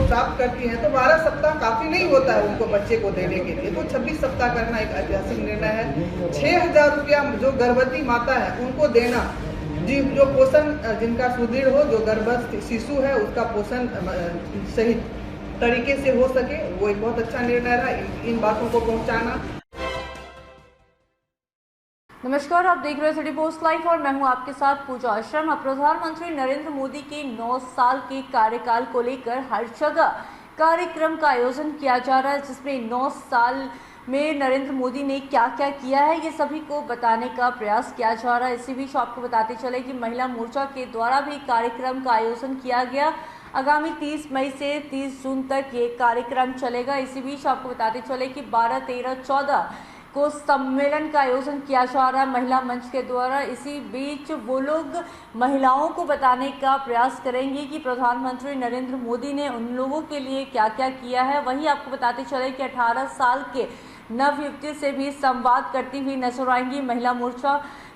प्राप्त करती हैं तो 12 सप्ताह काफ़ी नहीं होता है उनको बच्चे को देने के लिए, तो 26 सप्ताह करना एक ऐतिहासिक निर्णय है। 6,000 रुपया जो गर्भवती माता है उनको देना, जो पोषण जिनका सुदृढ़ हो, जो गर्भस्थ शिशु है उसका पोषण सही तरीके से हो सके, वो एक बहुत अच्छा निर्णय रहा इन बातों को पहुंचाना। नमस्कार, आप देख रहे हैं सिटी पोस्ट लाइव और मैं हूं आपके साथ पूजा शर्मा। प्रधानमंत्री नरेंद्र मोदी के 9 साल के कार्यकाल को लेकर हर जगह कार्यक्रम का आयोजन किया जा रहा है, जिसमें 9 साल में नरेंद्र मोदी ने क्या क्या किया है ये सभी को बताने का प्रयास किया जा रहा है। इसी बीच आपको बताते चले कि महिला मोर्चा के द्वारा भी कार्यक्रम का आयोजन किया गया। आगामी 30 मई से 30 जून तक ये कार्यक्रम चलेगा। इसी बीच आपको बताते चले कि 12, 13, 14 को सम्मेलन का आयोजन किया जा रहा है महिला मंच के द्वारा। इसी बीच वो लोग महिलाओं को बताने का प्रयास करेंगे कि प्रधानमंत्री नरेंद्र मोदी ने उन लोगों के लिए क्या क्या किया है। वहीं आपको बताते चले कि 18 साल के नवयुवती से भी संवाद करती हुई नजर आएंगी महिला मोर्चा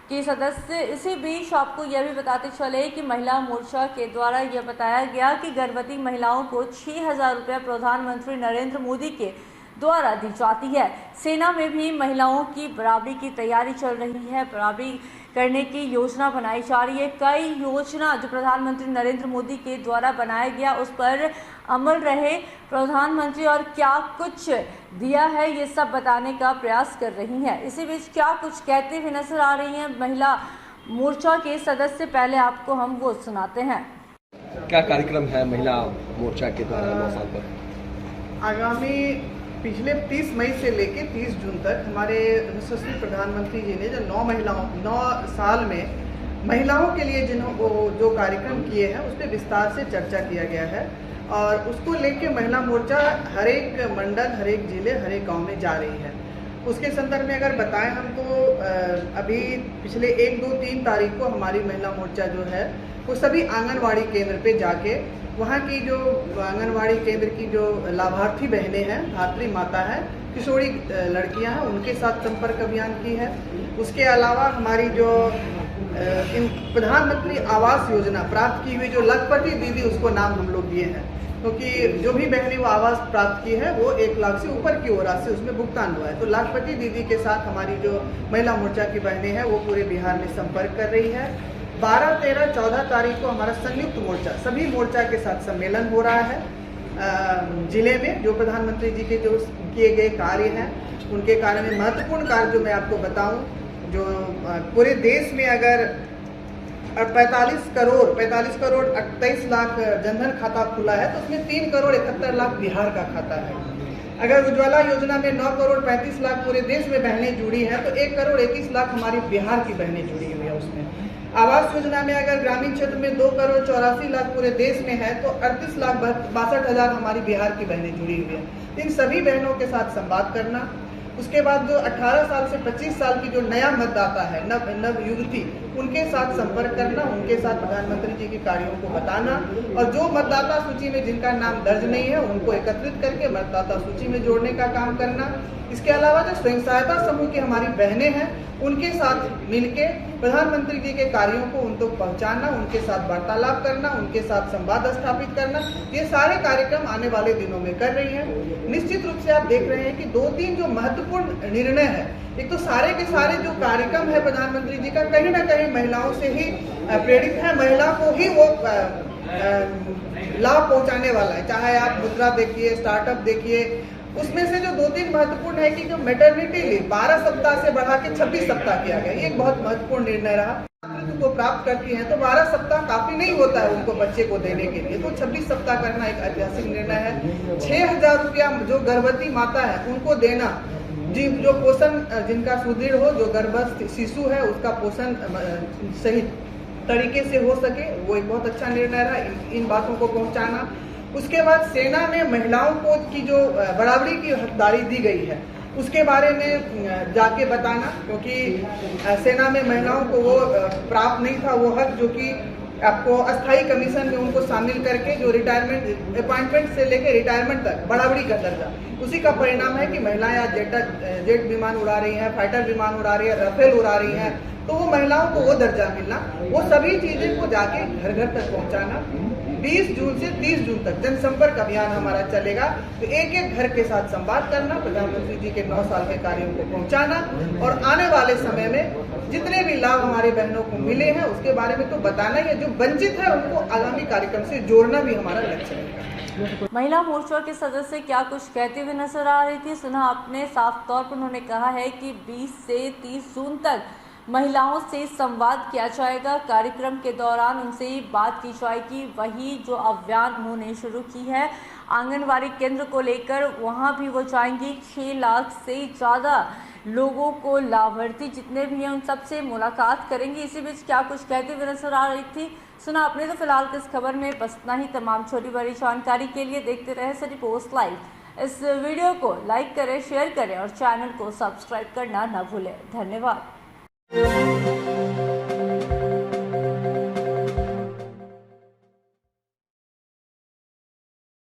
के सदस्य। इसी बीच आपको यह भी बताते चले कि महिला मोर्चा के द्वारा यह बताया गया कि गर्भवती महिलाओं को 6,000 रुपये प्रधानमंत्री नरेंद्र मोदी के द्वारा दी जाती है। सेना में भी महिलाओं की बराबरी की तैयारी चल रही है, बराबरी करने की योजना बनाई जा रही है। कई योजना जो प्रधानमंत्री नरेंद्र मोदी के द्वारा बनाया गया उस पर अमल रहे प्रधानमंत्री, और क्या कुछ दिया है ये सब बताने का प्रयास कर रही हैं। इसी बीच क्या कुछ कहते हुए नजर आ रही हैं महिला मोर्चा के सदस्य, पहले आपको हम वो सुनाते हैं। क्या कार्यक्रम है महिला मोर्चा के द्वारा 9 साल पर? आगामी पिछले 30 मई से लेकर 30 जून तक हमारे यशस्वी प्रधानमंत्री जी ने जो 9 साल में महिलाओं के लिए जो कार्यक्रम किए हैं उस पर विस्तार से चर्चा किया गया है, और उसको लेके महिला मोर्चा हर एक मंडल, हर एक जिले, हर एक गांव में जा रही है। उसके संदर्भ में अगर बताएं हम तो अभी पिछले 1, 2, 3 तारीख को हमारी महिला मोर्चा जो है वो सभी आंगनवाड़ी केंद्र पे जाके वहाँ की जो आंगनवाड़ी केंद्र की जो लाभार्थी बहनें हैं, धात्री माता है, किशोरी लड़कियां हैं, उनके साथ संपर्क अभियान की है। उसके अलावा हमारी जो प्रधानमंत्री आवास योजना प्राप्त की हुई जो लखपति दीदी, उसको नाम हम लोग दिए हैं क्योंकि जो भी बहनें वो आवास प्राप्त की है वो 1 लाख से ऊपर की ओर से उसमें भुगतान हुआ है। तो लखपति दीदी के साथ हमारी जो महिला मोर्चा की बहनें हैं वो पूरे बिहार में संपर्क कर रही है। 12, 13, 14 तारीख को हमारा संयुक्त मोर्चा, सभी मोर्चा के साथ सम्मेलन हो रहा है जिले में। जो प्रधानमंत्री जी के जो किए गए कार्य हैं उनके कार्य में महत्वपूर्ण कार्य जो मैं आपको बताऊं, जो पूरे देश में अगर 45 करोड़ 28 लाख जनधन खाता खुला है तो उसमें 3 करोड़ 71 लाख बिहार का खाता है। अगर उज्ज्वला योजना में 9 करोड़ 35 लाख पूरे देश में बहनें जुड़ी हैं तो 1 करोड़ 21 लाख हमारी बिहार की बहनें जुड़ी हुई है उसमें। आवास योजना में अगर ग्रामीण क्षेत्र में 2 करोड़ 84 लाख पूरे देश में है तो 38 लाख 62 हजार हमारी बिहार की बहनें जुड़ी हुई है। इन सभी बहनों के साथ संवाद करना। उसके बाद जो 18 साल से 25 साल की जो नया मतदाता है, नव युवती, उनके साथ संपर्क करना, उनके साथ प्रधानमंत्री जी के कार्यों को बताना, और जो मतदाता सूची में जिनका नाम दर्ज नहीं है उनको एकत्रित करके मतदाता सूची में जोड़ने का काम करना। इसके अलावा जो स्वयं सहायता समूह की हमारी बहनें हैं उनके साथ मिलके प्रधानमंत्री जी के कार्यों को उन तक पहुंचाना, उनके साथ वार्तालाप करना, उनके साथ संवाद स्थापित करना, ये सारे कार्यक्रम आने वाले दिनों में कर रही हैं। निश्चित रूप से आप देख रहे हैं कि 2-3 जो महत्वपूर्ण निर्णय है, एक तो सारे के सारे जो कार्यक्रम है प्रधानमंत्री जी का कहीं ना कहीं महिलाओं से ही प्रेरित है, महिला को ही वो लाभ पहुंचाने वाला है। चाहे आप मुद्रा देखिए, स्टार्टअप देखिए, उसमें से जो 2-3 महत्वपूर्ण है कि जो मैटरनिटी लीव 12 सप्ताह से बढ़ा के 26 सप्ताह किया गया, ये एक बहुत महत्वपूर्ण निर्णय रहा। को प्राप्त करती हैं तो 12 सप्ताह काफी नहीं होता है उनको बच्चे को देने के लिए, तो 26 सप्ताह करना एक ऐतिहासिक निर्णय है। 6,000 रुपया जो गर्भवती माता है उनको देना, जो पोषण जिनका सुदृढ़ हो, जो गर्भस्थ शिशु है उसका पोषण सही तरीके से हो सके, वो एक बहुत अच्छा निर्णय रहा इन बातों को पहुंचाना। उसके बाद सेना में महिलाओं को की जो बराबरी की हकदारी दी गई है उसके बारे में जाके बताना, क्योंकि सेना में महिलाओं को वो प्राप्त नहीं था वो हक जो कि आपको अस्थाई कमीशन में उनको शामिल करके जो रिटायरमेंट अपॉइंटमेंट से लेकर रिटायरमेंट तक बराबरी का दर्जा, उसी का परिणाम है कि महिलाएं आज जेट विमान उड़ा रही हैं, फाइटर विमान उड़ा रही है, राफेल उड़ा रही हैं, तो वो महिलाओं को वो दर्जा मिलना, वो सभी चीजें को जाके घर घर तक पहुंचाना। 20 जून से 30 जून तक जनसंपर्क अभियान हमारा चलेगा। तो एक एक घर के साथ संवाद करना, प्रधानमंत्री जी के 9 साल के कार्यों को पहुंचाना और आने वाले समय में जितने भी लाभ हमारे बहनों को मिले हैं उसके बारे में तो बताना ही है, जो वंचित है उनको आगामी कार्यक्रम से जोड़ना भी हमारा लक्ष्य है। महिला मोर्चा के सदस्य क्या कुछ कहते हुए नजर आ रही थी, सुना आपने। साफ तौर पर उन्होंने कहा है कि 20 से 30 जून तक महिलाओं से संवाद किया जाएगा। कार्यक्रम के दौरान उनसे बात की जाएगी। वही जो अभियान उन्होंने शुरू की है आंगनवाड़ी केंद्र को लेकर, वहां भी वो जाएंगी। 6 लाख से ज़्यादा लोगों को, लाभार्थी जितने भी हैं उन सबसे मुलाकात करेंगे। इसी बीच क्या कुछ कहते हुए नजर आ रही थी, सुना आपने। तो फिलहाल इस खबर में बस इतना ही। तमाम छोटी बड़ी जानकारी के लिए देखते रहे सिटी पोस्ट लाइव। इस वीडियो को लाइक करें, शेयर करें और चैनल को सब्सक्राइब करना न भूलें। धन्यवाद।